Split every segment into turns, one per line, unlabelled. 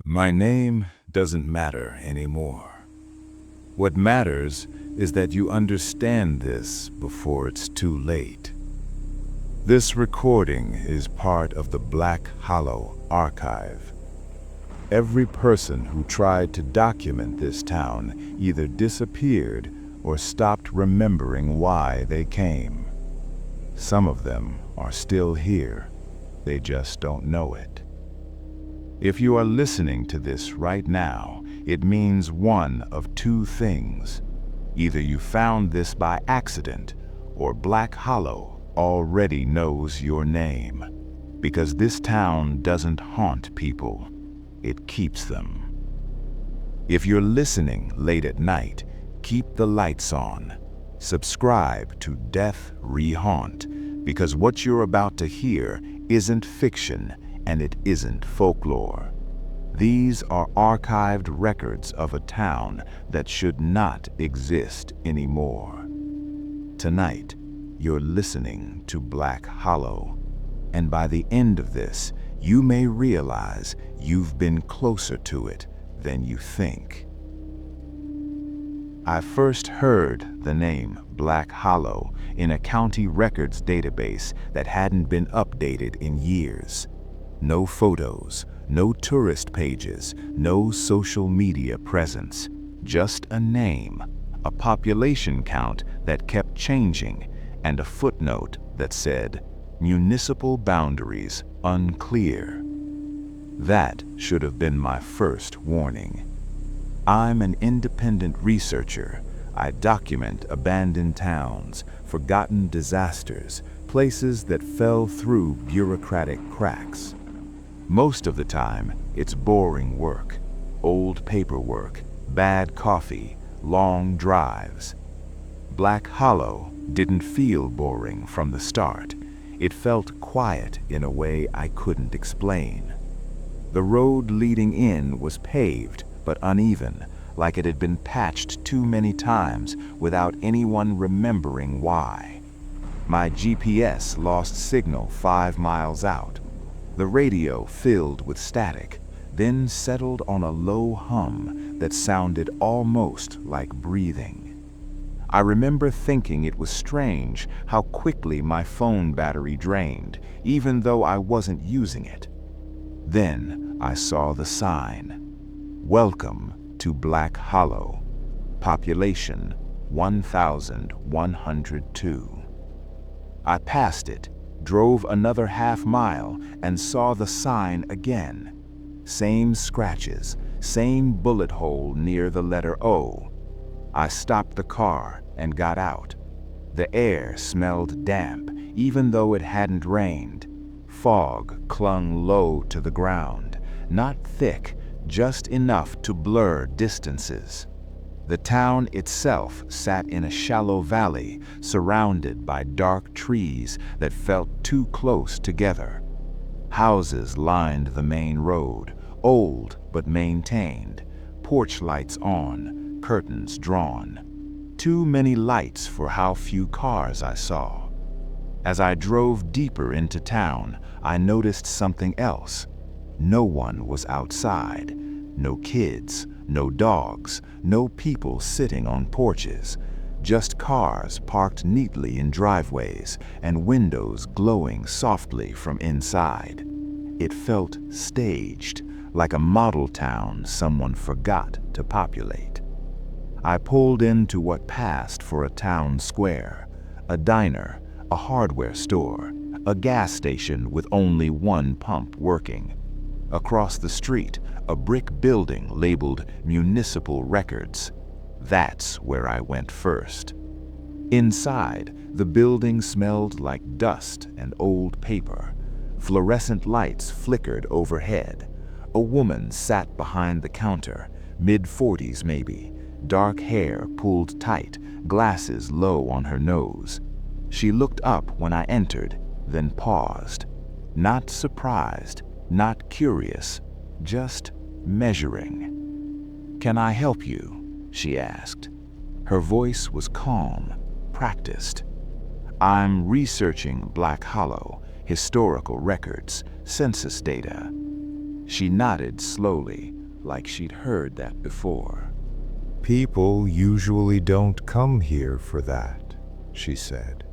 My name doesn't matter anymore. What matters is that you understand this before it's too late. This recording is part of the Black Hollow Archive. Every person who tried to document this town either disappeared or stopped remembering why they came. Some of them are still here. They just don't know it. If you are listening to this right now, it means one of two things. Either you found this by accident, or Black Hollow already knows your name. Because this town doesn't haunt people, it keeps them. If you're listening late at night, keep the lights on. Subscribe to Death ReHaunt, because what you're about to hear isn't fiction and it isn't folklore. These are archived records of a town that should not exist anymore. Tonight, you're listening to Black Hollow, and by the end of this, you may realize you've been closer to it than you think. I first heard the name Black Hollow in a county records database that hadn't been updated in years. No photos, no tourist pages, no social media presence, just a name, a population count that kept changing, and a footnote that said, "Municipal boundaries unclear." That should have been my first warning. I'm an independent researcher. I document abandoned towns, forgotten disasters, places that fell through bureaucratic cracks. Most of the time, it's boring work, old paperwork, bad coffee, long drives. Black Hollow didn't feel boring from the start. It felt quiet in a way I couldn't explain. The road leading in was paved, but uneven, like it had been patched too many times without anyone remembering why. My GPS lost signal 5 miles out. The radio filled with static, then settled on a low hum that sounded almost like breathing. I remember thinking it was strange how quickly my phone battery drained, even though I wasn't using it. Then I saw the sign. Welcome to Black Hollow. Population 1,102. I passed it, drove another half-mile, and saw the sign again. Same scratches, same bullet hole near the letter O. I stopped the car and got out. The air smelled damp, even though it hadn't rained. Fog clung low to the ground, not thick, just enough to blur distances. The town itself sat in a shallow valley, surrounded by dark trees that felt too close together. Houses lined the main road, old but maintained, porch lights on, curtains drawn. Too many lights for how few cars I saw. As I drove deeper into town, I noticed something else. No one was outside. No kids, no dogs, no people sitting on porches. Just cars parked neatly in driveways and windows glowing softly from inside. It felt staged, like a model town someone forgot to populate. I pulled into what passed for a town square, a diner, a hardware store, a gas station with only one pump working. Across the street, a brick building labeled Municipal Records. That's where I went first. Inside, the building smelled like dust and old paper. Fluorescent lights flickered overhead. A woman sat behind the counter, mid-40s maybe, dark hair pulled tight, glasses low on her nose. She looked up when I entered, then paused. Not surprised, not curious, just measuring. "Can I help you?" she asked. Her voice was calm, practiced. "I'm researching Black Hollow, historical records, census data." She nodded slowly, like she'd heard that before.
"People usually don't come here for that," she said.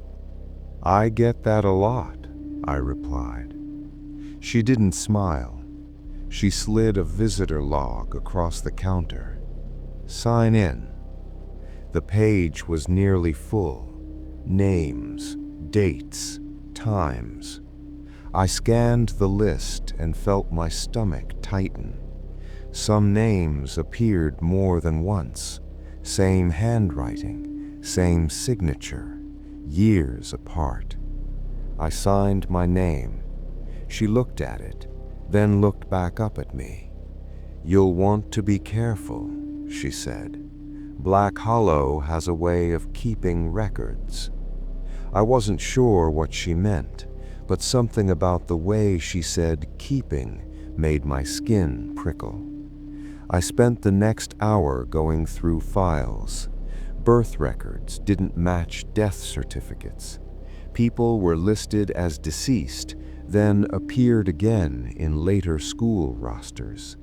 "I get that a lot," I replied. She didn't smile. She slid a visitor log across the counter. "Sign in." The page was nearly full. Names, dates, times. I scanned the list and felt my stomach tighten. Some names appeared more than once. Same handwriting, same signature, years apart. I signed my name. She looked at it, then looked back up at me. "You'll want to be careful," she said. "Black Hollow has a way of keeping records." I wasn't sure what she meant, but something about the way she said "keeping" made my skin prickle. I spent the next hour going through files. Birth records didn't match death certificates. People were listed as deceased, then appeared again in later school rosters.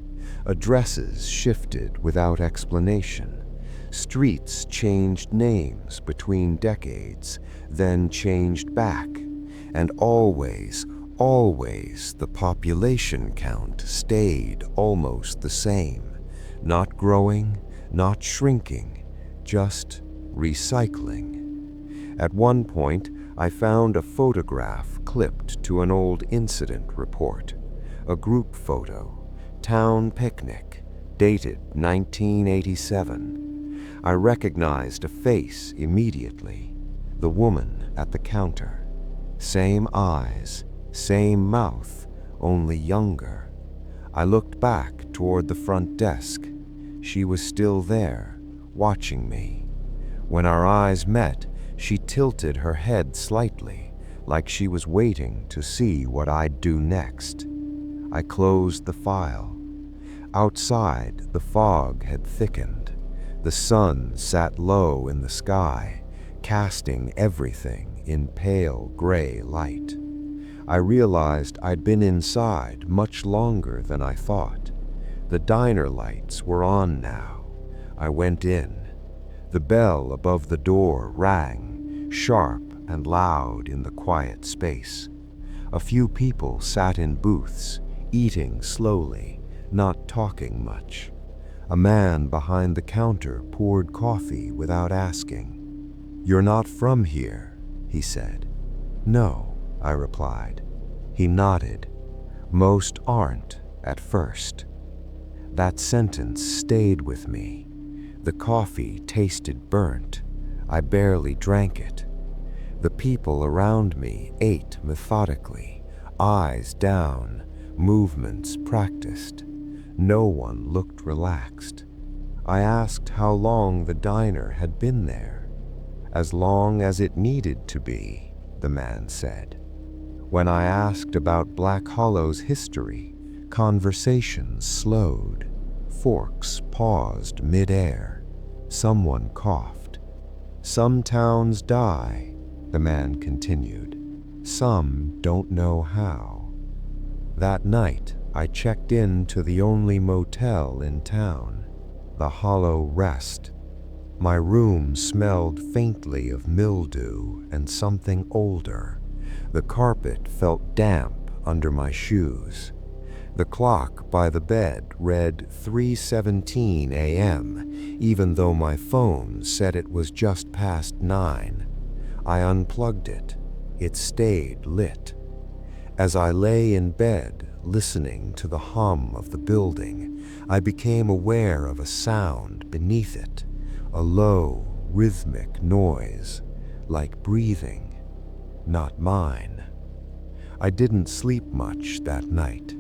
Addresses shifted without explanation. Streets changed names between decades, then changed back. And always the population count stayed almost the same. Not growing, not shrinking, just recycling. At one point, I found a photograph clipped to an old incident report. A group photo, town picnic, dated 1987. I recognized a face immediately, the woman at the counter. Same eyes, same mouth, only younger. I looked back toward the front desk. She was still there, watching me. When our eyes met, she tilted her head slightly, like she was waiting to see what I'd do next. I closed the file. Outside, the fog had thickened. The sun sat low in the sky, casting everything in pale gray light. I realized I'd been inside much longer than I thought. The diner lights were on now. I went in. The bell above the door rang, sharp and loud in the quiet space. A few people sat in booths, eating slowly, not talking much. A man behind the counter poured coffee without asking. "You're not from here," he said. "No," I replied. He nodded. "Most aren't at first." That sentence stayed with me. The coffee tasted burnt. I barely drank it. The people around me ate methodically, eyes down, movements practiced. No one looked relaxed. I asked how long the diner had been there. "As long as it needed to be," the man said. When I asked about Black Hollow's history, conversations slowed. Forks paused mid-air. Someone coughed. "Some towns die," the man continued. "Some don't know how." That night, I checked into the only motel in town, the Hollow Rest. My room smelled faintly of mildew and something older. The carpet felt damp under my shoes. The clock by the bed read 3:17 a.m., even though my phone said it was just past 9. I unplugged it. It stayed lit. As I lay in bed, listening to the hum of the building, I became aware of a sound beneath it, a low, rhythmic noise, like breathing, not mine. I didn't sleep much that night,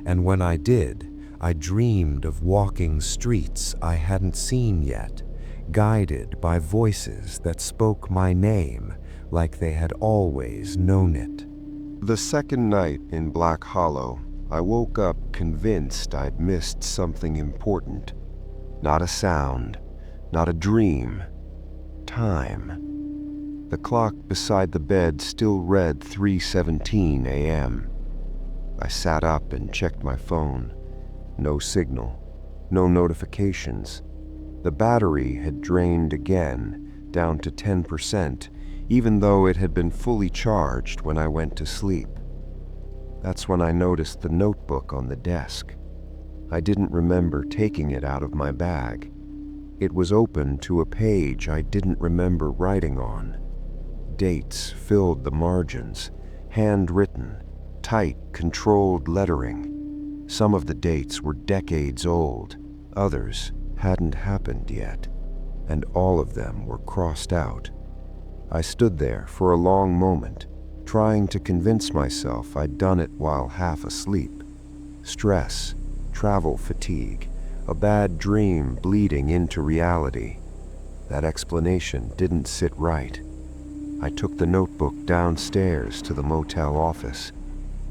and when I did, I dreamed of walking streets I hadn't seen yet, guided by voices that spoke my name like they had always known it. The second night in Black Hollow, I woke up convinced I'd missed something important. Not a sound, not a dream. Time. The clock beside the bed still read 3:17 a.m. I sat up and checked my phone. No signal, no notifications. The battery had drained again, down to 10%, even though it had been fully charged when I went to sleep. That's when I noticed the notebook on the desk. I didn't remember taking it out of my bag. It was open to a page I didn't remember writing on. Dates filled the margins, handwritten, tight, controlled lettering. Some of the dates were decades old, others hadn't happened yet, and all of them were crossed out. I stood there for a long moment, trying to convince myself I'd done it while half asleep. Stress, travel fatigue, a bad dream bleeding into reality. That explanation didn't sit right. I took the notebook downstairs to the motel office.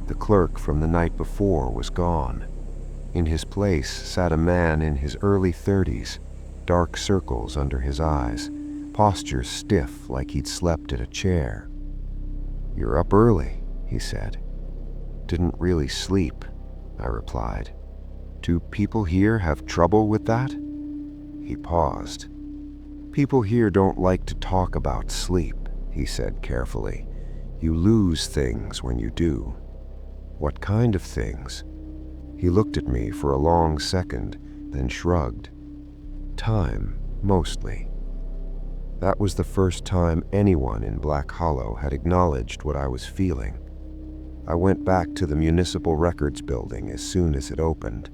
The clerk from the night before was gone. In his place sat a man in his early 30s, dark circles under his eyes, posture stiff like he'd slept in a chair. "You're up early," he said. "Didn't really sleep," I replied. "Do people here have trouble with that?" He paused. "People here don't like to talk about sleep," he said carefully. "You lose things when you do." "What kind of things?" He looked at me for a long second, then shrugged. "Time, mostly." That was the first time anyone in Black Hollow had acknowledged what I was feeling. I went back to the municipal records building as soon as it opened.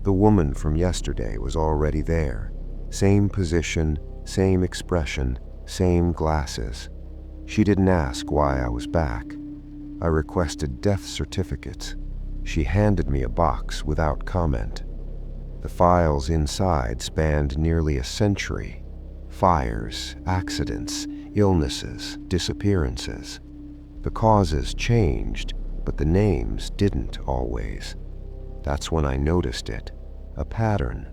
The woman from yesterday was already there. Same position, same expression, same glasses. She didn't ask why I was back. I requested death certificates. She handed me a box without comment. The files inside spanned nearly a century. Fires, accidents, illnesses, disappearances. The causes changed, but the names didn't always. That's when I noticed it, a pattern.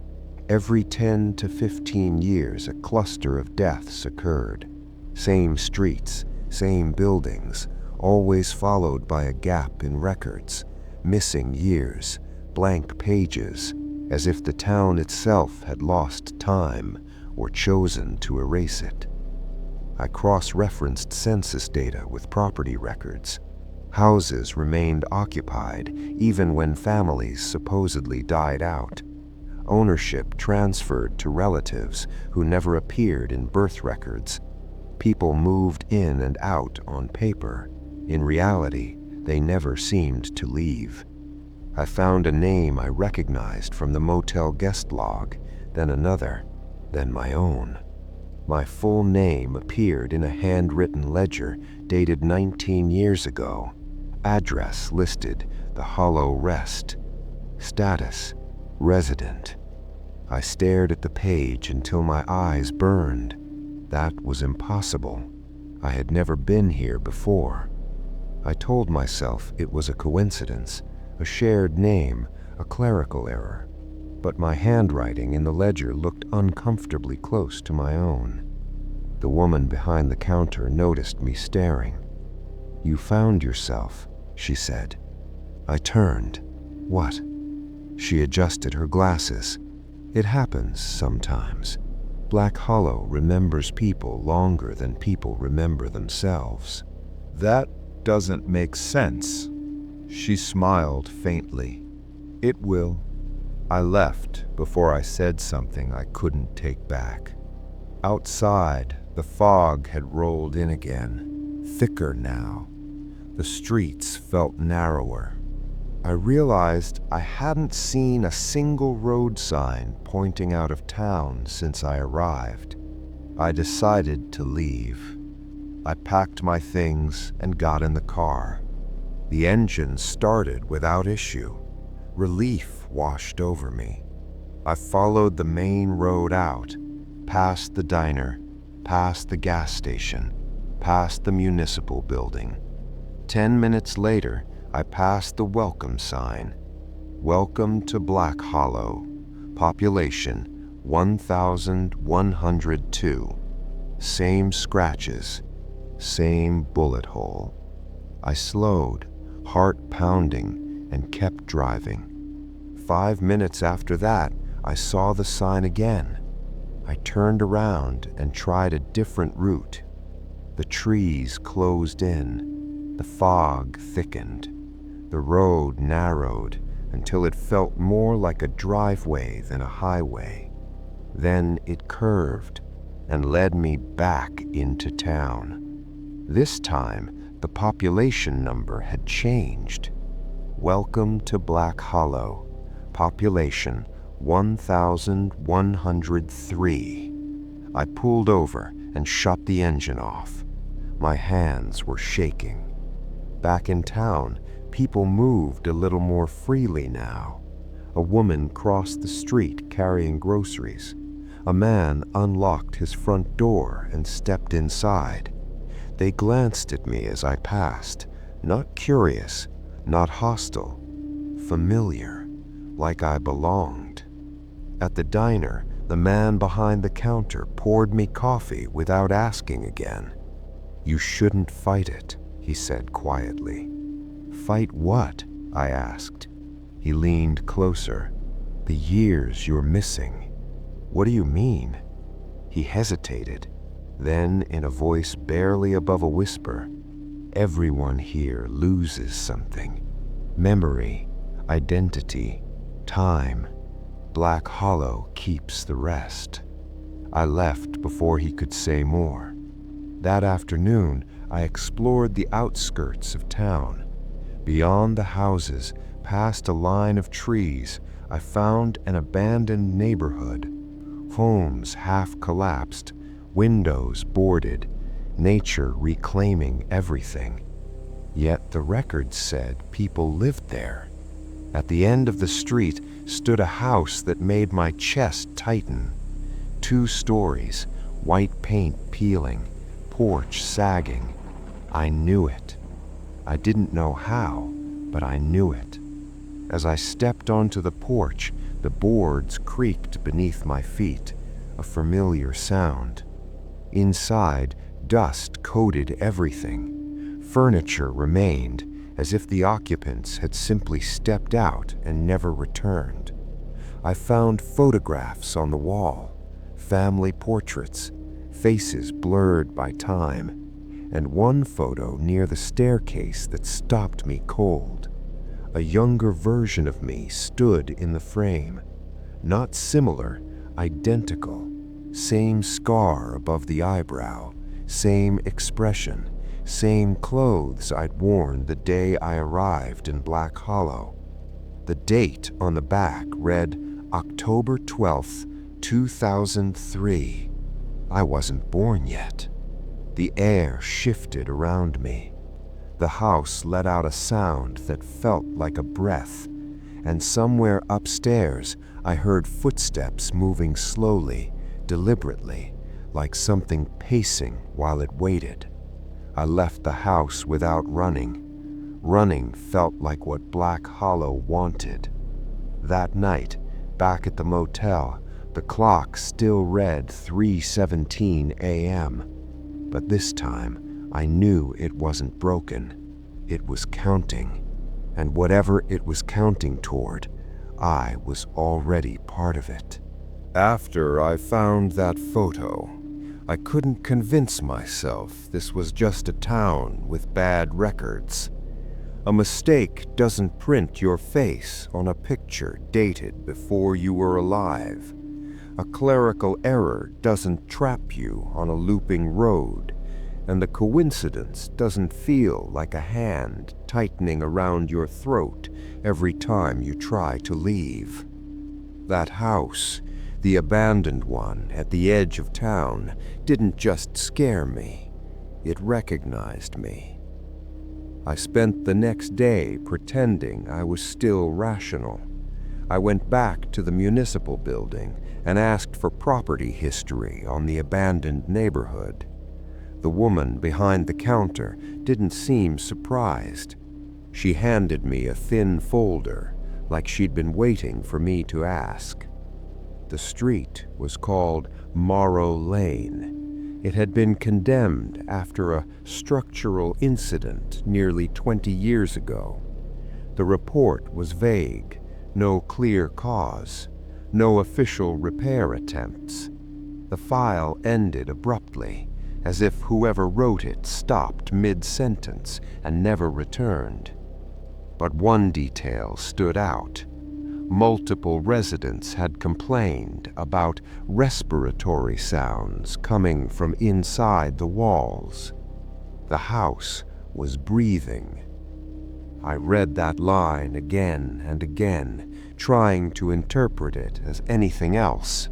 Every 10 to 15 years, a cluster of deaths occurred. Same streets, same buildings, always followed by a gap in records. Missing years, blank pages, as if the town itself had lost time or chosen to erase it. I cross-referenced census data with property records. Houses remained occupied even when families supposedly died out. Ownership transferred to relatives who never appeared in birth records. People moved in and out on paper. In reality, they never seemed to leave. I found a name I recognized from the motel guest log, then another, then my own. My full name appeared in a handwritten ledger dated 19 years ago. Address listed, the Hollow Rest. Status, resident. I stared at the page until my eyes burned. That was impossible. I had never been here before. I told myself it was a coincidence, a shared name, a clerical error. But my handwriting in the ledger looked uncomfortably close to my own. The woman behind the counter noticed me staring. "You found yourself," she said. I turned. "What?" She adjusted her glasses. "It happens sometimes. Black Hollow remembers people longer than people remember themselves."
"That doesn't make sense." She smiled faintly. "It will." I left before I said something I couldn't take back. Outside, the fog had rolled in again, thicker now. The streets felt narrower. I realized I hadn't seen a single road sign pointing out of town since I arrived. I decided to leave. I packed my things and got in the car. The engine started without issue. Relief washed over me. I followed the main road out, past the diner, past the gas station, past the municipal building. 10 minutes later, I passed the welcome sign. "Welcome to Black Hollow. Population 1,102. Same scratches, same bullet hole." I slowed, heart pounding, and kept driving.
5 minutes after that, I saw the sign again. I turned around and tried a different route. The trees closed in. The fog thickened. The road narrowed until it felt more like a driveway than a highway. Then it curved and led me back into town. This time, the population number had changed. Welcome to Black Hollow. Population 1,103. I pulled over and shut the engine off. My hands were shaking. Back in town, people moved a little more freely now. A woman crossed the street carrying groceries. A man unlocked his front door and stepped inside. They glanced at me as I passed, not curious, not hostile, familiar, like I belonged. At the diner, the man behind the counter poured me coffee without asking again. "You shouldn't fight it," he said quietly. "Fight what?" I asked. He leaned closer. "The years you're missing." "What do you mean?" He hesitated. Then, in a voice barely above a whisper, "Everyone here loses something. Memory, identity, time. Black Hollow keeps the rest." I left before he could say more. That afternoon, I explored the outskirts of town. Beyond the houses, past a line of trees, I found an abandoned neighborhood. Homes half collapsed, windows boarded, nature reclaiming everything. Yet the records said people lived there. At the end of the street stood a house that made my chest tighten. 2 stories, white paint peeling, porch sagging. I knew it. I didn't know how, but I knew it. As I stepped onto the porch, the boards creaked beneath my feet, a familiar sound. Inside, dust coated everything. Furniture remained, as if the occupants had simply stepped out and never returned. I found photographs on the wall, family portraits, faces blurred by time, and one photo near the staircase that stopped me cold. A younger version of me stood in the frame. Not similar, identical. Same scar above the eyebrow, same expression, same clothes I'd worn the day I arrived in Black Hollow. The date on the back read October 12th, 2003. I wasn't born yet. The air shifted around me. The house let out a sound that felt like a breath, and somewhere upstairs I heard footsteps moving slowly, deliberately, like something pacing while it waited. I left the house without running. Running felt like what Black Hollow wanted. That night, back at the motel, the clock still read 3:17 a.m. But this time, I knew it wasn't broken. It was counting. And whatever it was counting toward, I was already part of it. After I found that photo, I couldn't convince myself this was just a town with bad records. A mistake doesn't print your face on a picture dated before you were alive. A clerical error doesn't trap you on a looping road, and the coincidence doesn't feel like a hand tightening around your throat every time you try to leave. That house, the abandoned one at the edge of town, didn't just scare me, it recognized me. I spent the next day pretending I was still rational. I went back to the municipal building and asked for property history on the abandoned neighborhood. The woman behind the counter didn't seem surprised. She handed me a thin folder, like she'd been waiting for me to ask. The street was called Morrow Lane. It had been condemned after a structural incident nearly 20 years ago. The report was vague, No clear cause, no official repair attempts. The file ended abruptly, as if whoever wrote it stopped mid-sentence and never returned. But one detail stood out. Multiple residents had complained about respiratory sounds coming from inside the walls. The house was breathing. I read that line again and again, trying to interpret it as anything else.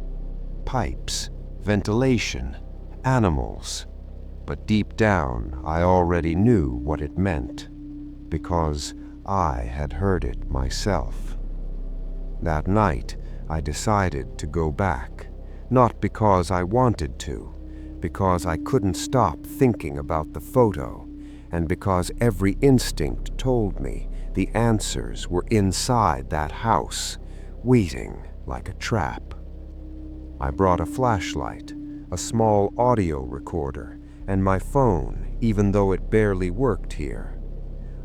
Pipes, ventilation, animals. But deep down, I already knew what it meant, because I had heard it myself. That night, I decided to go back, not because I wanted to, because I couldn't stop thinking about the photo, and because every instinct told me the answers were inside that house, waiting like a trap. I brought a flashlight, a small audio recorder, and my phone, even though it barely worked here.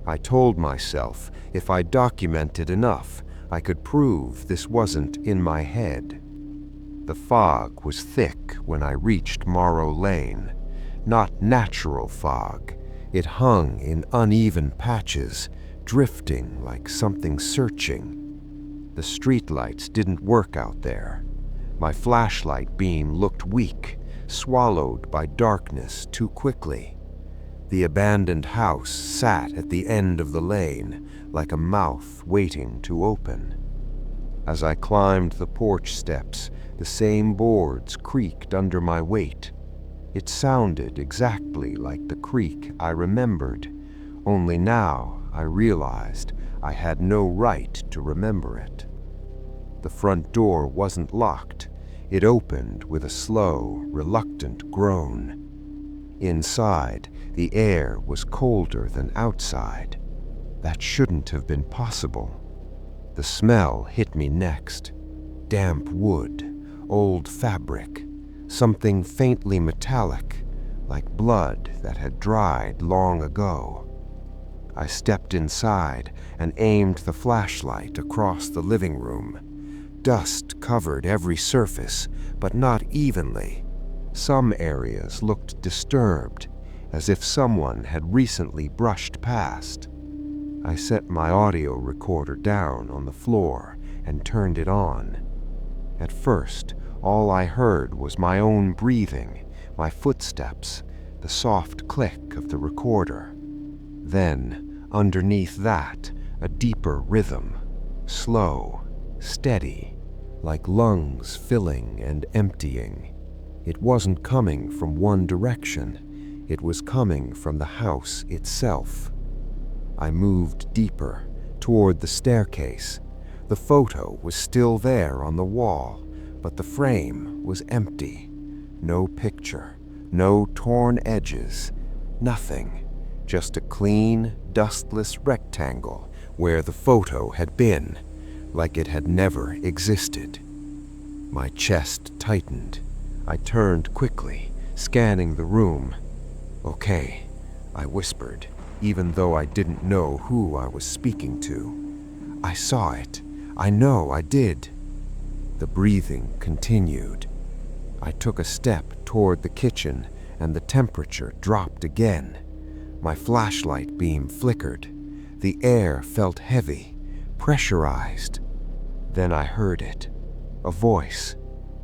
I told myself if I documented enough, I could prove this wasn't in my head. The fog was thick when I reached Morrow Lane. Not natural fog. It hung in uneven patches, drifting like something searching. The streetlights didn't work out there. My flashlight beam looked weak, swallowed by darkness too quickly. The abandoned house sat at the end of the lane, like a mouth waiting to open. As I climbed the porch steps, the same boards creaked under my weight. It sounded exactly like the creak I remembered, only now I realized I had no right to remember it. The front door wasn't locked. It opened with a slow, reluctant groan. Inside, the air was colder than outside. That shouldn't have been possible. The smell hit me next. Damp wood, old fabric, something faintly metallic, like blood that had dried long ago. I stepped inside and aimed the flashlight across the living room. Dust covered every surface, but not evenly. Some areas looked disturbed, as if someone had recently brushed past. I set my audio recorder down on the floor and turned it on. At first, all I heard was my own breathing, my footsteps, the soft click of the recorder. Then, underneath that, a deeper rhythm, slow, steady, like lungs filling and emptying. It wasn't coming from one direction. It was coming from the house itself. I moved deeper, toward the staircase. The photo was still there on the wall, but the frame was empty. No picture, no torn edges, nothing. Just a clean, dustless rectangle where the photo had been, like it had never existed. My chest tightened. I turned quickly, scanning the room. "Okay," I whispered, even though I didn't know who I was speaking to. "I saw it. I know I did." The breathing continued. I took a step toward the kitchen, and the temperature dropped again. My flashlight beam flickered. The air felt heavy, pressurized. Then I heard it. A voice.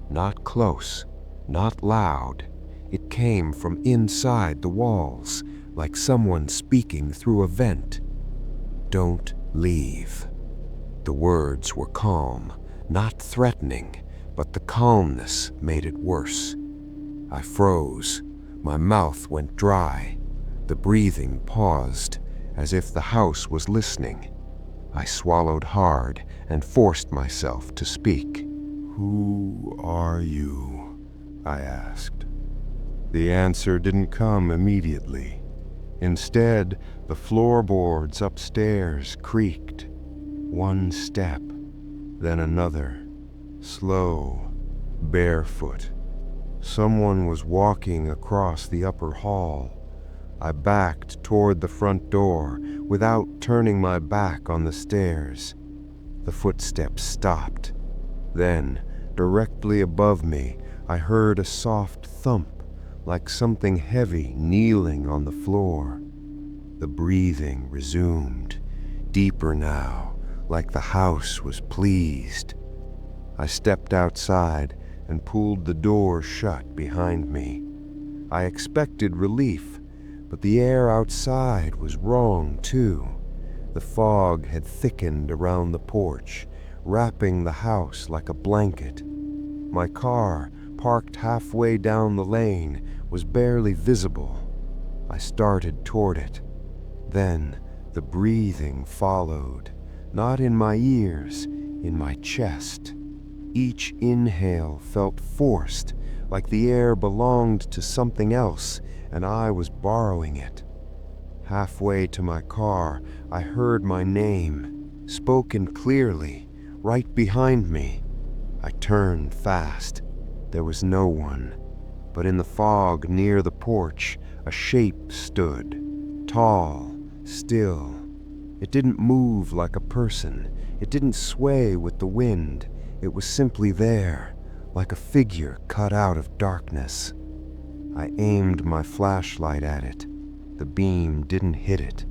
Not close, not loud. It came from inside the walls, like someone speaking through a vent. "Don't leave." The words were calm, not threatening, but the calmness made it worse. I froze. My mouth went dry. The breathing paused, as if the house was listening. I swallowed hard and forced myself to speak. "Who are you?" I asked. The answer didn't come immediately. Instead, the floorboards upstairs creaked. One step, then another. Slow, barefoot. Someone was walking across the upper hall. I backed toward the front door without turning my back on the stairs. The footsteps stopped. Then, directly above me, I heard a soft thump, like something heavy kneeling on the floor. The breathing resumed, deeper now, like the house was pleased. I stepped outside and pulled the door shut behind me. I expected relief, but the air outside was wrong too. The fog had thickened around the porch, wrapping the house like a blanket. My car, parked halfway down the lane, was barely visible. I started toward it. Then the breathing followed, not in my ears, in my chest. Each inhale felt forced, like the air belonged to something else and I was borrowing it. Halfway to my car, I heard my name, spoken clearly, right behind me. I turned fast. There was no one, but in the fog near the porch, a shape stood, tall, still. It didn't move like a person. It didn't sway with the wind. It was simply there, like a figure cut out of darkness. I aimed my flashlight at it. The beam didn't hit it.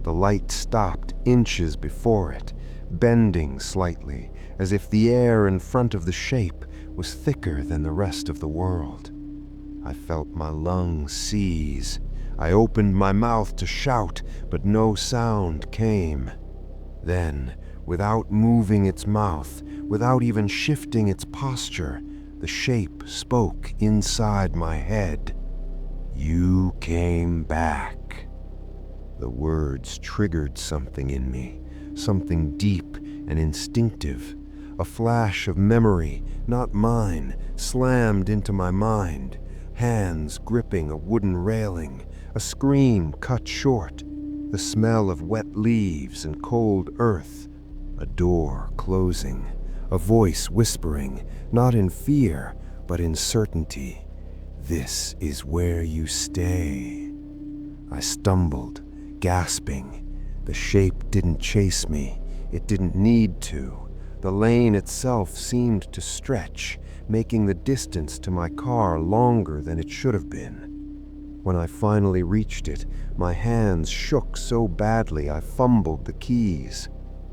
The light stopped inches before it, bending slightly, as if the air in front of the shape was thicker than the rest of the world. I felt my lungs seize. I opened my mouth to shout, but no sound came. Then, without moving its mouth, without even shifting its posture, the shape spoke inside my head. "You came back." The words triggered something in me, something deep and instinctive. A flash of memory, not mine, slammed into my mind. Hands gripping a wooden railing, a scream cut short, the smell of wet leaves and cold earth, a door closing, a voice whispering, not in fear, but in certainty. "This is where you stay." I stumbled, gasping. The shape didn't chase me. It didn't need to. The lane itself seemed to stretch, making the distance to my car longer than it should have been. When I finally reached it, my hands shook so badly I fumbled the keys.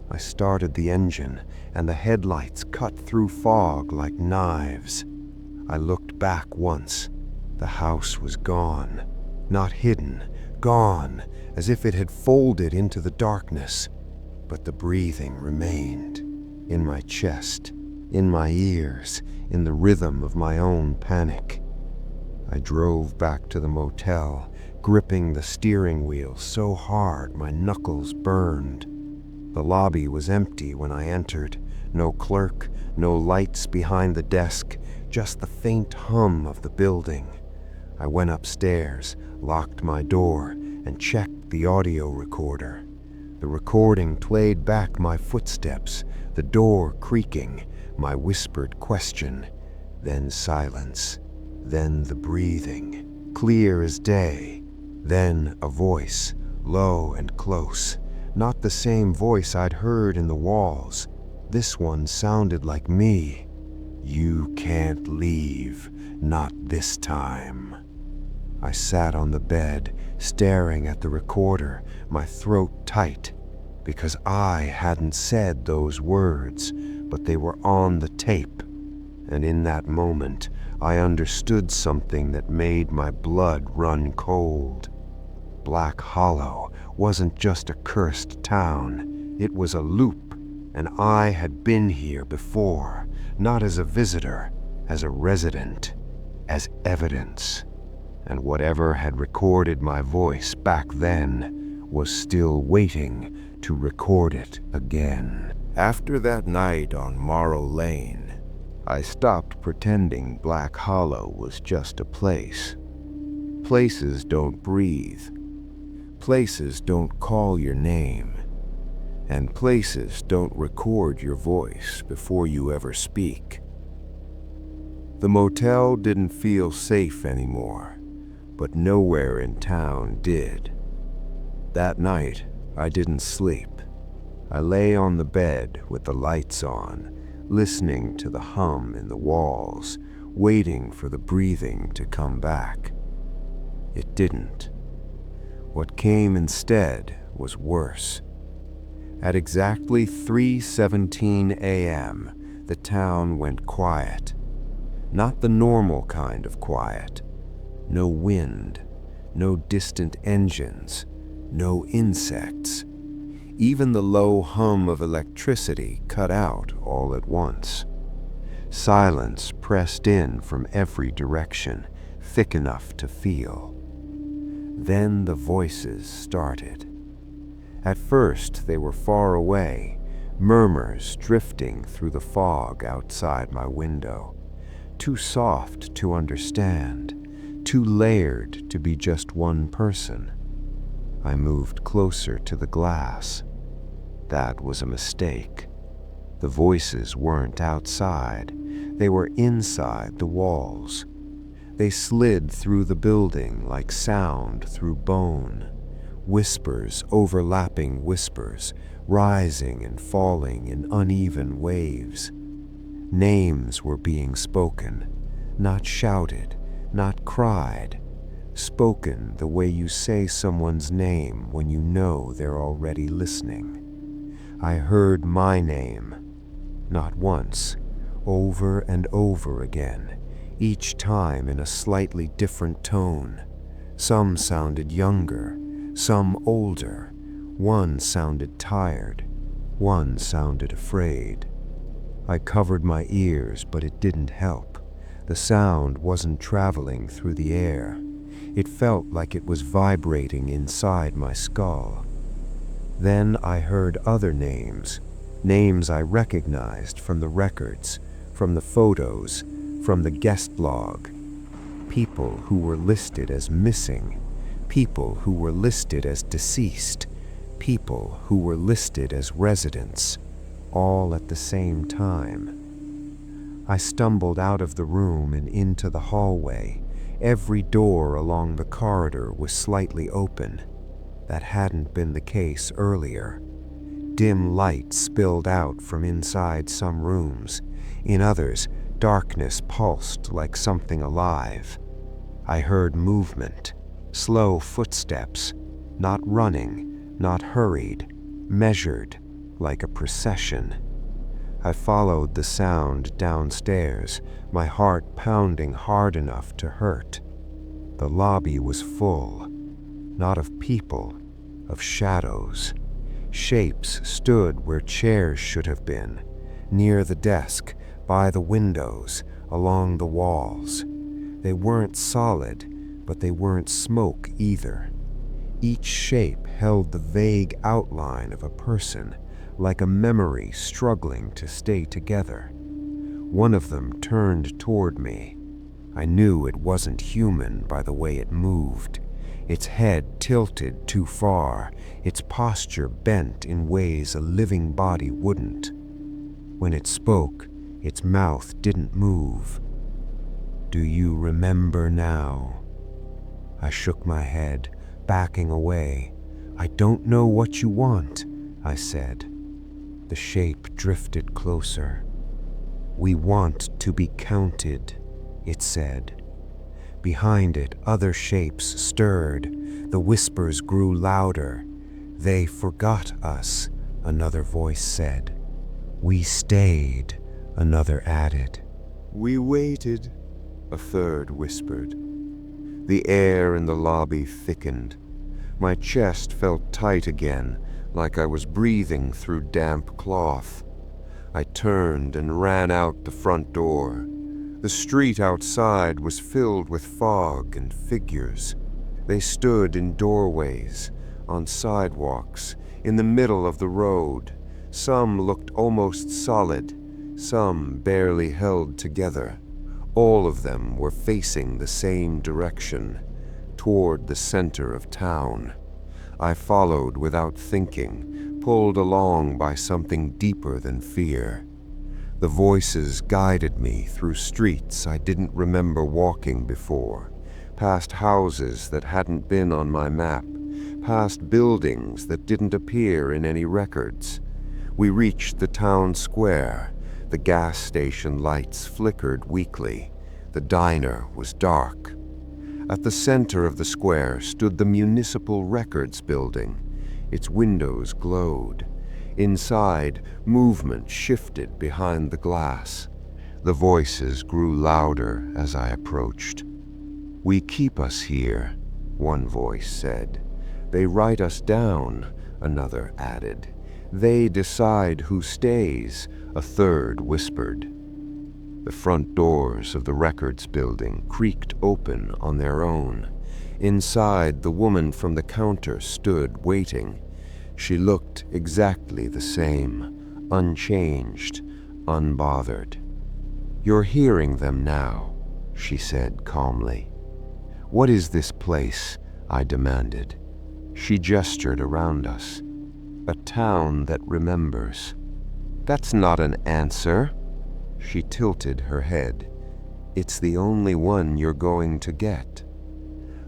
I started the engine, and the headlights cut through fog like knives. I looked back once. The house was gone. Not hidden, gone, as if it had folded into the darkness. But the breathing remained, in my chest, in my ears, in the rhythm of my own panic. I drove back to the motel, gripping the steering wheel so hard my knuckles burned. The lobby was empty when I entered. No clerk, no lights behind the desk, just the faint hum of the building. I went upstairs, locked my door, and checked the audio recorder. The recording played back my footsteps, the door creaking, my whispered question, then silence, then the breathing, clear as day, then a voice, low and close, not the same voice I'd heard in the walls. This one sounded like me. "You can't leave, not this time." I sat on the bed, staring at the recorder, my throat tight, because I hadn't said those words, but they were on the tape. And in that moment, I understood something that made my blood run cold. Black Hollow wasn't just a cursed town. It was a loop, and I had been here before, not as a visitor, as a resident, as evidence. And whatever had recorded my voice back then was still waiting to record it again. After that night on Morrow Lane, I stopped pretending Black Hollow was just a place. Places don't breathe. Places don't call your name. And places don't record your voice before you ever speak. The motel didn't feel safe anymore, but nowhere in town did. That night, I didn't sleep. I lay on the bed with the lights on, listening to the hum in the walls, waiting for the breathing to come back. It didn't. What came instead was worse. At exactly 3:17 a.m., the town went quiet. Not the normal kind of quiet. No wind, no distant engines, no insects. Even the low hum of electricity cut out all at once. Silence pressed in from every direction, thick enough to feel. Then the voices started. At first they were far away, murmurs drifting through the fog outside my window. Too soft to understand, too layered to be just one person. I moved closer to the glass. That was a mistake. The voices weren't outside. They were inside the walls. They slid through the building like sound through bone. Whispers overlapping whispers, rising and falling in uneven waves. Names were being spoken, not shouted, not cried. Spoken the way you say someone's name when you know they're already listening. I heard my name, not once, over and over again, each time in a slightly different tone. Some sounded younger, some older. One sounded tired, one sounded afraid. I covered my ears, but it didn't help. The sound wasn't traveling through the air. It felt like it was vibrating inside my skull. Then I heard other names, names I recognized from the records, from the photos, from the guest log. People who were listed as missing, people who were listed as deceased, people who were listed as residents, all at the same time. I stumbled out of the room and into the hallway. Every door along the corridor was slightly open. That hadn't been the case earlier. Dim light spilled out from inside some rooms. In others, darkness pulsed like something alive. I heard movement, slow footsteps, not running, not hurried, measured, like a procession. I followed the sound downstairs, my heart pounding hard enough to hurt. The lobby was full, not of people, of shadows. Shapes stood where chairs should have been, near the desk, by the windows, along the walls. They weren't solid, but they weren't smoke either. Each shape held the vague outline of a person, like a memory struggling to stay together. One of them turned toward me. I knew it wasn't human by the way it moved. Its head tilted too far, its posture bent in ways a living body wouldn't. When it spoke, its mouth didn't move. "Do you remember now?" I shook my head, backing away. "I don't know what you want," I said. The shape drifted closer. "We want to be counted," it said. Behind it, other shapes stirred. The whispers grew louder. "They forgot us," another voice said. "We stayed," another added. "We waited," a third whispered. The air in the lobby thickened. My chest felt tight again, like I was breathing through damp cloth. I turned and ran out the front door. The street outside was filled with fog and figures. They stood in doorways, on sidewalks, in the middle of the road. Some looked almost solid, some barely held together. All of them were facing the same direction, toward the center of town. I followed without thinking, pulled along by something deeper than fear. The voices guided me through streets I didn't remember walking before, past houses that hadn't been on my map, past buildings that didn't appear in any records. We reached the town square. The gas station lights flickered weakly. The diner was dark. At the center of the square stood the Municipal Records building. Its windows glowed. Inside, movement shifted behind the glass. The voices grew louder as I approached. "We keep us here," one voice said. "They write us down," another added. "They decide who stays," a third whispered. The front doors of the records building creaked open on their own. Inside, the woman from the counter stood waiting. She looked exactly the same, unchanged, unbothered. "You're hearing them now," she said calmly. "What is this place?" I demanded. She gestured around us. "A town that remembers." "That's not an answer." She tilted her head. "It's the only one you're going to get."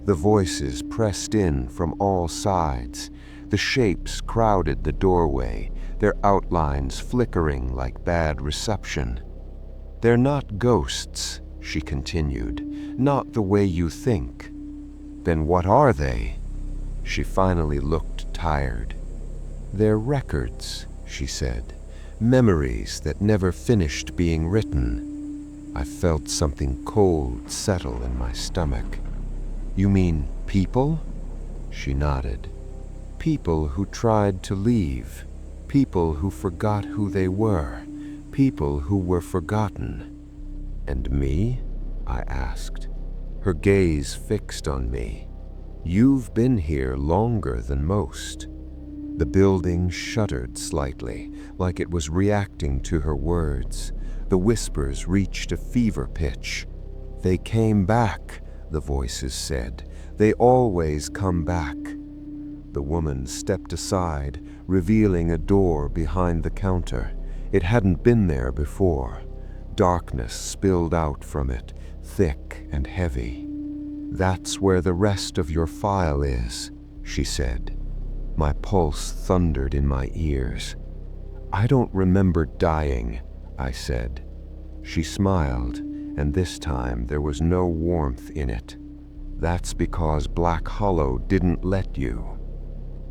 The voices pressed in from all sides. The shapes crowded the doorway, their outlines flickering like bad reception. "They're not ghosts," she continued, "not the way you think." "Then what are they?" She finally looked tired. "They're records," she said, "memories that never finished being written." I felt something cold settle in my stomach. "You mean people?" She nodded. "People who tried to leave. People who forgot who they were. People who were forgotten." "And me?" I asked. Her gaze fixed on me. "You've been here longer than most." The building shuddered slightly, like it was reacting to her words. The whispers reached a fever pitch. "They came back," the voices said. "They always come back." The woman stepped aside, revealing a door behind the counter. It hadn't been there before. Darkness spilled out from it, thick and heavy. "That's where the rest of your file is," she said. My pulse thundered in my ears. "I don't remember dying," I said. She smiled, and this time there was no warmth in it. "That's because Black Hollow didn't let you."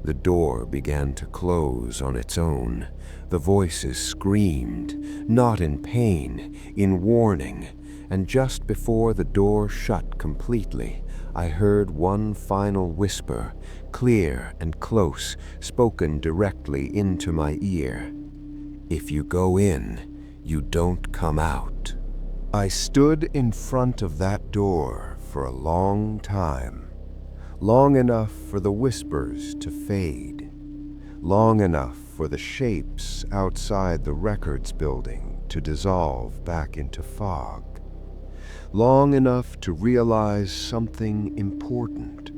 The door began to close on its own. The voices screamed, not in pain, in warning, and just before the door shut completely, I heard one final whisper, clear and close, spoken directly into my ear. "If you go in, you don't come out." I stood in front of that door for a long time. Long enough for the whispers to fade. Long enough for the shapes outside the records building to dissolve back into fog. Long enough to realize something important.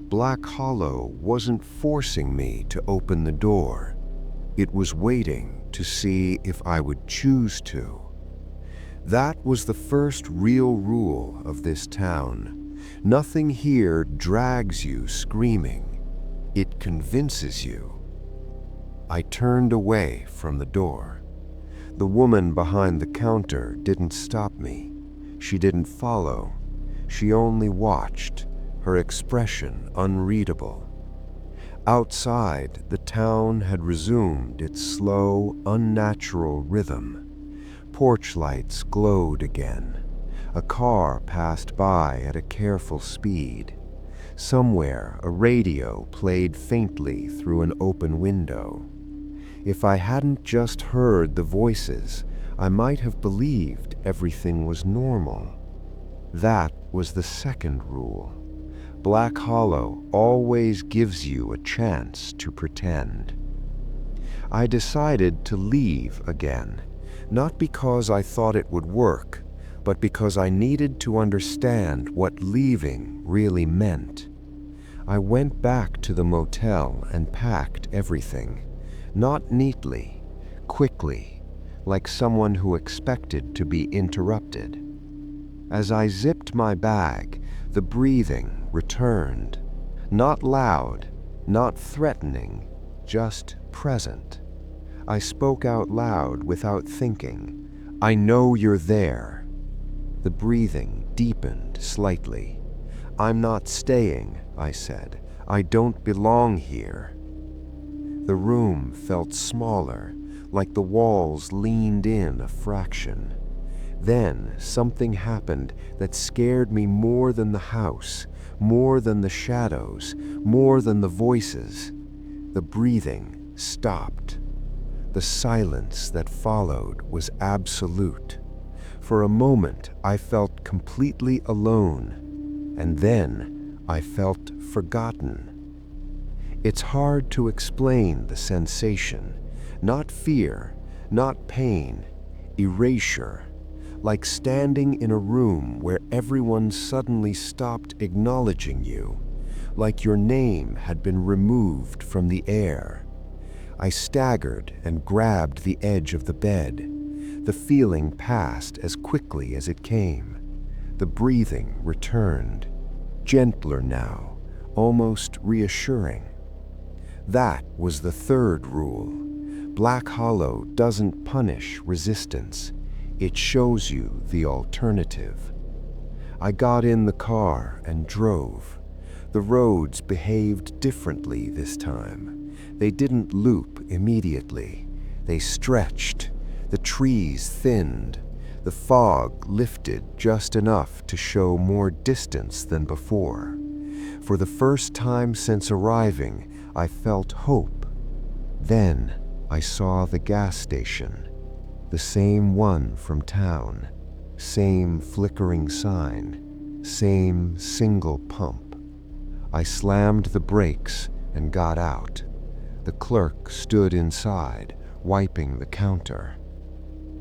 Black Hollow wasn't forcing me to open the door. It was waiting to see if I would choose to. That was the first real rule of this town. Nothing here drags you screaming. It convinces you. I turned away from the door. The woman behind the counter didn't stop me. She didn't follow. She only watched, her expression unreadable. Outside, the town had resumed its slow, unnatural rhythm. Porch lights glowed again. A car passed by at a careful speed. Somewhere, a radio played faintly through an open window. If I hadn't just heard the voices, I might have believed everything was normal. That was the second rule. Black Hollow always gives you a chance to pretend. I decided to leave again, not because I thought it would work, but because I needed to understand what leaving really meant. I went back to the motel and packed everything, not neatly, quickly, like someone who expected to be interrupted. As I zipped my bag, the breathing returned. Not loud, not threatening, just present. I spoke out loud without thinking. "I know you're there." The breathing deepened slightly. "I'm not staying," I said. "I don't belong here." The room felt smaller, like the walls leaned in a fraction. Then something happened that scared me more than the house, more than the shadows, more than the voices. The breathing stopped. The silence that followed was absolute. For a moment, I felt completely alone, and then I felt forgotten. It's hard to explain the sensation. Not fear, not pain, erasure. Like standing in a room where everyone suddenly stopped acknowledging you, like your name had been removed from the air. I staggered and grabbed the edge of the bed. The feeling passed as quickly as it came. The breathing returned, gentler now, almost reassuring. That was the third rule. Black Hollow doesn't punish resistance. It shows you the alternative. I got in the car and drove. The roads behaved differently this time. They didn't loop immediately. They stretched. The trees thinned. The fog lifted just enough to show more distance than before. For the first time since arriving, I felt hope. Then I saw the gas station. The same one from town. Same flickering sign. Same single pump. I slammed the brakes and got out. The clerk stood inside, wiping the counter.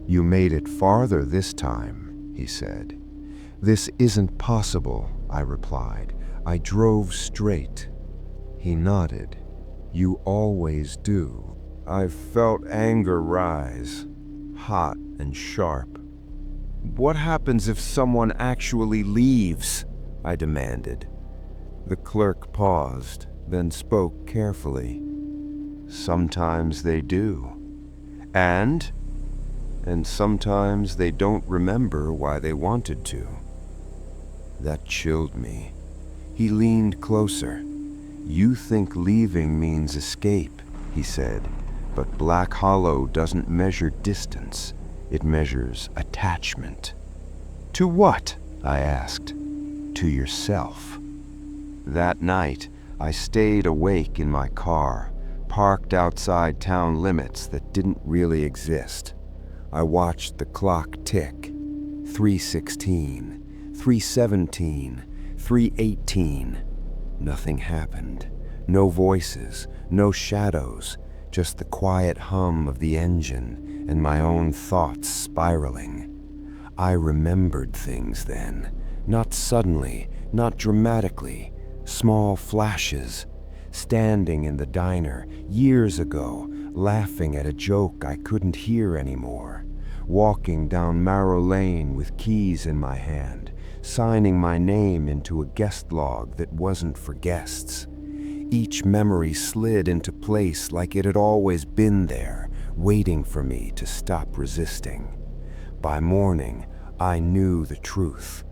"You made it farther this time," he said. "This isn't possible," I replied. "I drove straight." He nodded. "You always do." I felt anger rise, hot and sharp. "What happens if someone actually leaves?" I demanded. The clerk paused, then spoke carefully. "Sometimes they do. And sometimes they don't remember why they wanted to." That chilled me. He leaned closer. "You think leaving means escape," he said, "but Black Hollow doesn't measure distance. It measures attachment." "To what?" I asked. "To yourself." That night, I stayed awake in my car, parked outside town limits that didn't really exist. I watched the clock tick. 3:16, 3:17, 3:18. Nothing happened. No voices, no shadows, just the quiet hum of the engine and my own thoughts spiraling. I remembered things then, not suddenly, not dramatically, small flashes. Standing in the diner years ago, laughing at a joke I couldn't hear anymore. Walking down Marrow Lane with keys in my hand, signing my name into a guest log that wasn't for guests. Each memory slid into place like it had always been there, waiting for me to stop resisting. By morning, I knew the truth.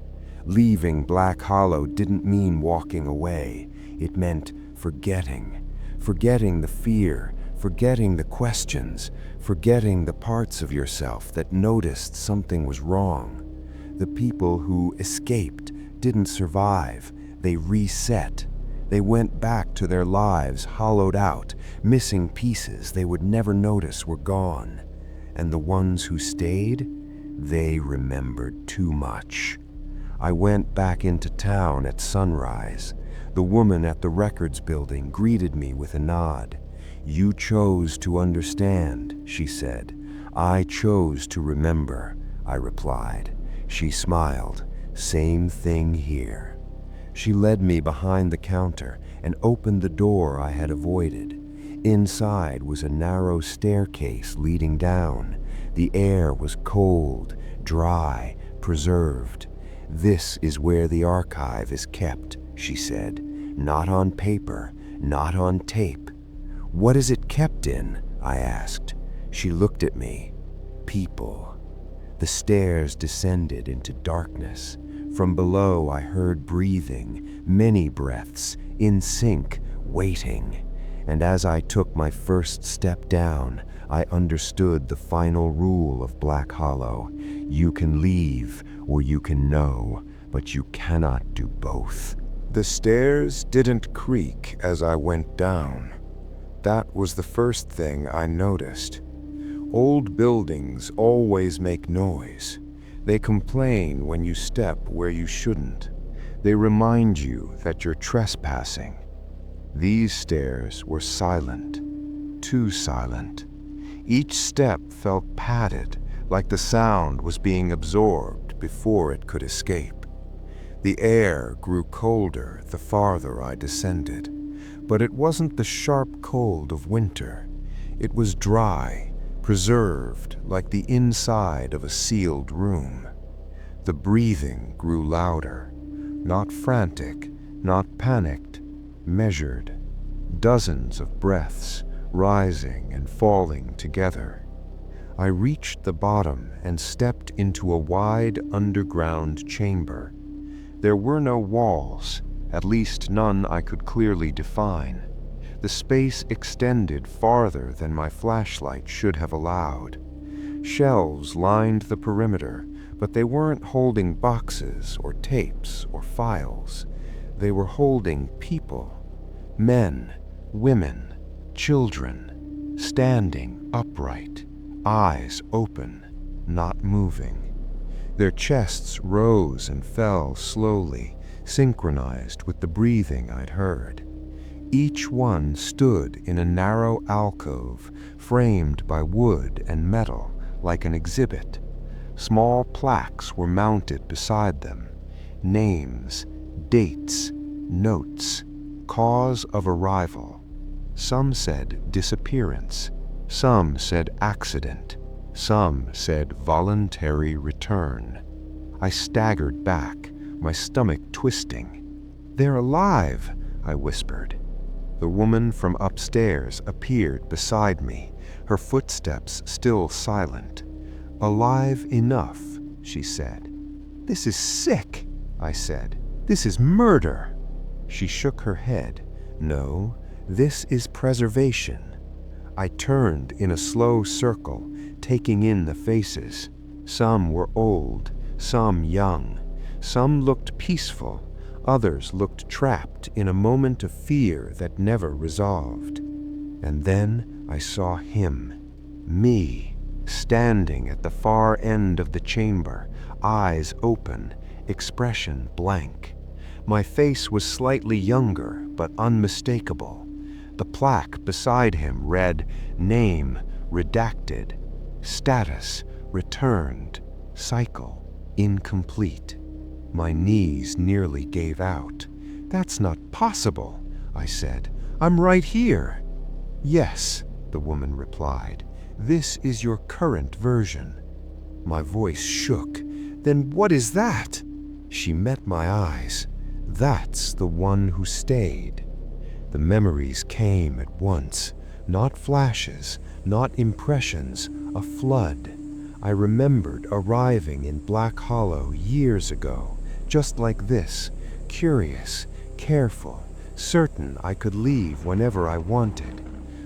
Leaving Black Hollow didn't mean walking away. It meant forgetting. Forgetting the fear, forgetting the questions, forgetting the parts of yourself that noticed something was wrong. The people who escaped didn't survive. They reset. They went back to their lives hollowed out, missing pieces they would never notice were gone. And the ones who stayed, they remembered too much. I went back into town at sunrise. The woman at the records building greeted me with a nod. "You chose to understand," she said. "I chose to remember," I replied. She smiled. "Same thing here." She led me behind the counter and opened the door I had avoided. Inside was a narrow staircase leading down. The air was cold, dry, preserved. "This is where the archive is kept," she said. "Not on paper, not on tape." "What is it kept in?" I asked. She looked at me. People. The stairs descended into darkness. From below I heard breathing, many breaths, in sync, waiting. And as I took my first step down, I understood the final rule of Black Hollow. You can leave or you can know, but you cannot do both. The stairs didn't creak as I went down. That was the first thing I noticed. Old buildings always make noise. They complain when you step where you shouldn't. They remind you that you're trespassing. These stairs were silent, too silent. Each step felt padded, like the sound was being absorbed before it could escape. The air grew colder the farther I descended, but it wasn't the sharp cold of winter. It was dry, preserved like the inside of a sealed room. The breathing grew louder, not frantic, not panicked, measured. Dozens of breaths, rising and falling together. I reached the bottom and stepped into a wide underground chamber. There were no walls, at least none I could clearly define. The space extended farther than my flashlight should have allowed. Shelves lined the perimeter, but they weren't holding boxes or tapes or files. They were holding people. Men, women, children, standing upright, eyes open, not moving. Their chests rose and fell slowly, synchronized with the breathing I'd heard. Each one stood in a narrow alcove, framed by wood and metal, like an exhibit. Small plaques were mounted beside them. Names, dates, notes, cause of arrival. Some said disappearance. Some said accident. Some said voluntary return. I staggered back, my stomach twisting. "They're alive," I whispered. The woman from upstairs appeared beside me, her footsteps still silent. "Alive enough," she said. "This is sick," I said. "This is murder." She shook her head. "No, this is preservation." I turned in a slow circle, taking in the faces. Some were old, some young. Some looked peaceful, others looked trapped in a moment of fear that never resolved. And then I saw him, me, standing at the far end of the chamber, eyes open, expression blank. My face was slightly younger, but unmistakable. The plaque beside him read, "Name redacted, status returned, cycle incomplete." My knees nearly gave out. "That's not possible," I said. "I'm right here." "Yes," the woman replied. "This is your current version." My voice shook. "Then what is that?" She met my eyes. "That's the one who stayed." The memories came at once, not flashes, not impressions, a flood. I remembered arriving in Black Hollow years ago, just like this, curious, careful, certain I could leave whenever I wanted.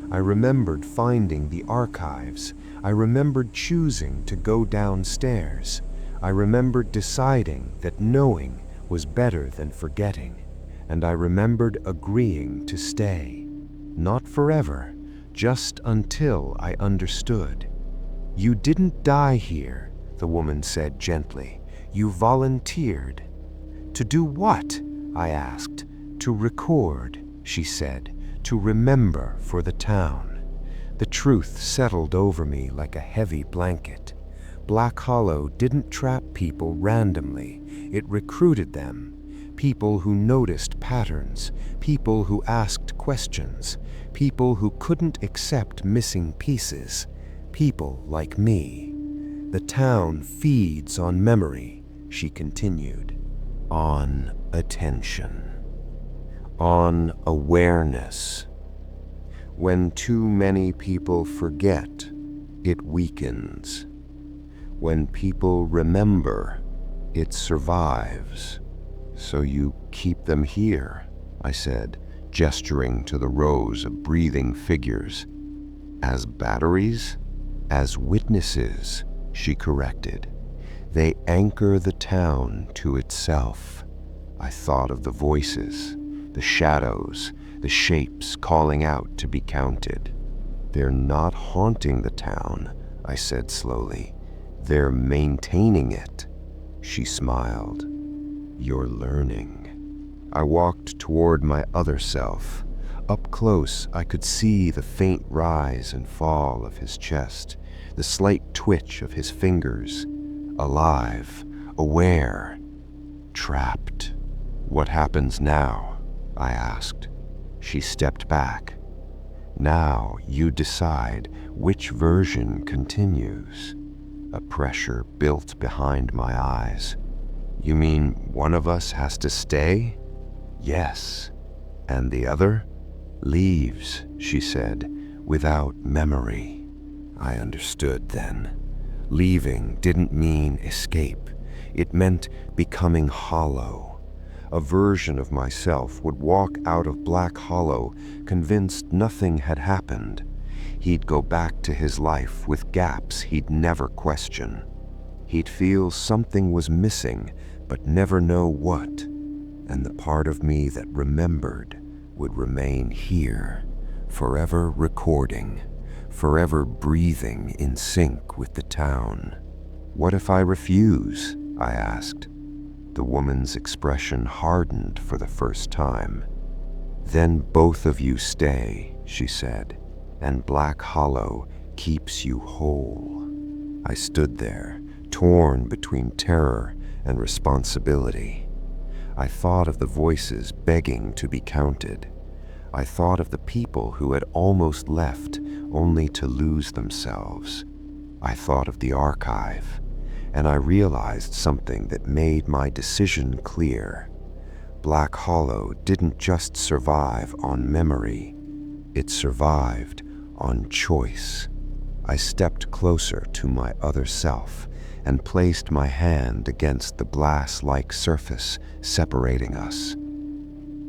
I remembered finding the archives. I remembered choosing to go downstairs. I remembered deciding that knowing was better than forgetting. And I remembered agreeing to stay. Not forever, just until I understood. "You didn't die here," the woman said gently. "You volunteered." "To do what?" I asked. "To record," she said. "To remember for the town." The truth settled over me like a heavy blanket. Black Hollow didn't trap people randomly. It recruited them. People who noticed patterns, people who asked questions, people who couldn't accept missing pieces, people like me. "The town feeds on memory," she continued, "on attention, on awareness. When too many people forget, it weakens. When people remember, it survives. So you keep them here, I said, gesturing to the rows of breathing figures. As batteries? As witnesses, she corrected. They anchor the town to itself. I thought of the voices, the shadows, the shapes calling out to be counted. They're not haunting the town, I said slowly. They're maintaining it. She smiled. You're learning. I walked toward my other self. Up close, I could see the faint rise and fall of his chest, the slight twitch of his fingers. Alive, aware, trapped. What happens now? I asked. She stepped back. Now you decide which version continues. A pressure built behind my eyes. You mean one of us has to stay? Yes. And the other? Leaves, she said, without memory. I understood then. Leaving didn't mean escape. It meant becoming hollow. A version of myself would walk out of Black Hollow convinced nothing had happened. He'd go back to his life with gaps he'd never question. He'd feel something was missing, but never know what. And the part of me that remembered would remain here, forever recording, forever breathing in sync with the town. What if I refuse? I asked. The woman's expression hardened for the first time. Then both of you stay, she said, and Black Hollow keeps you whole. I stood there, torn between terror and responsibility. I thought of the voices begging to be counted. I thought of the people who had almost left only to lose themselves. I thought of the archive, and I realized something that made my decision clear. Black Hollow didn't just survive on memory. It survived on choice. I stepped closer to my other self and placed my hand against the glass-like surface separating us.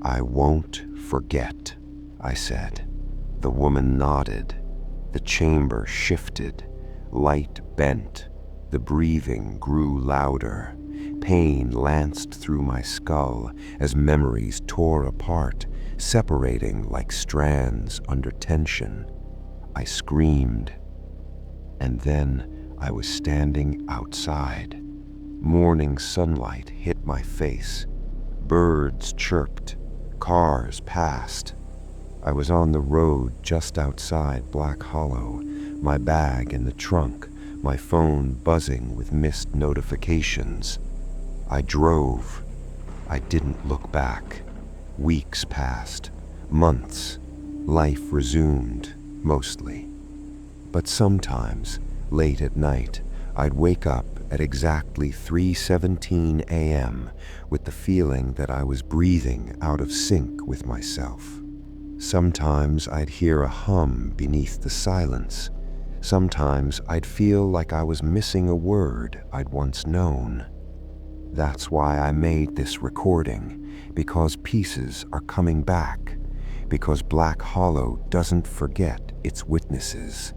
I won't forget, I said. The woman nodded. The chamber shifted. Light bent. The breathing grew louder. Pain lanced through my skull as memories tore apart, separating like strands under tension. I screamed. And then I was standing outside. Morning sunlight hit my face. Birds chirped. Cars passed. I was on the road just outside Black Hollow, my bag in the trunk, my phone buzzing with missed notifications. I drove. I didn't look back. Weeks passed. Months. Life resumed, mostly. But sometimes, late at night, I'd wake up at exactly 3:17 a.m. with the feeling that I was breathing out of sync with myself. Sometimes I'd hear a hum beneath the silence. Sometimes I'd feel like I was missing a word I'd once known. That's why I made this recording, because pieces are coming back, because Black Hollow doesn't forget its witnesses,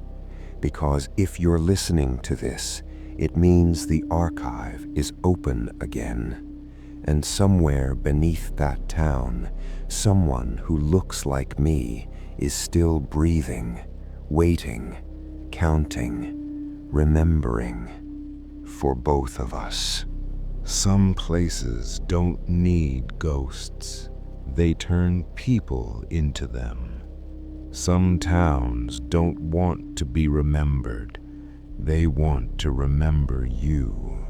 because if you're listening to this, it means the archive is open again. And somewhere beneath that town, someone who looks like me is still breathing, waiting, counting, remembering for both of us.
Some places don't need ghosts. They turn people into them. Some towns don't want to be remembered. They want to remember you.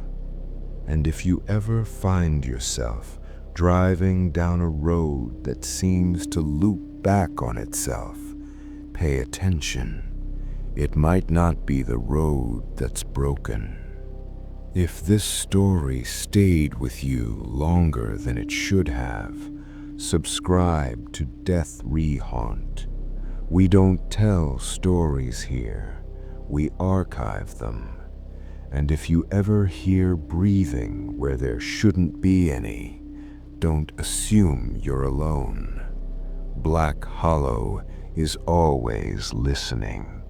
And if you ever find yourself driving down a road that seems to loop back on itself, pay attention. It might not be the road that's broken. If this story stayed with you longer than it should have, subscribe to Death ReHaunt. We don't tell stories here.
We archive them. And if you ever hear breathing where there shouldn't be any, don't assume you're alone. Black Hollow is always listening.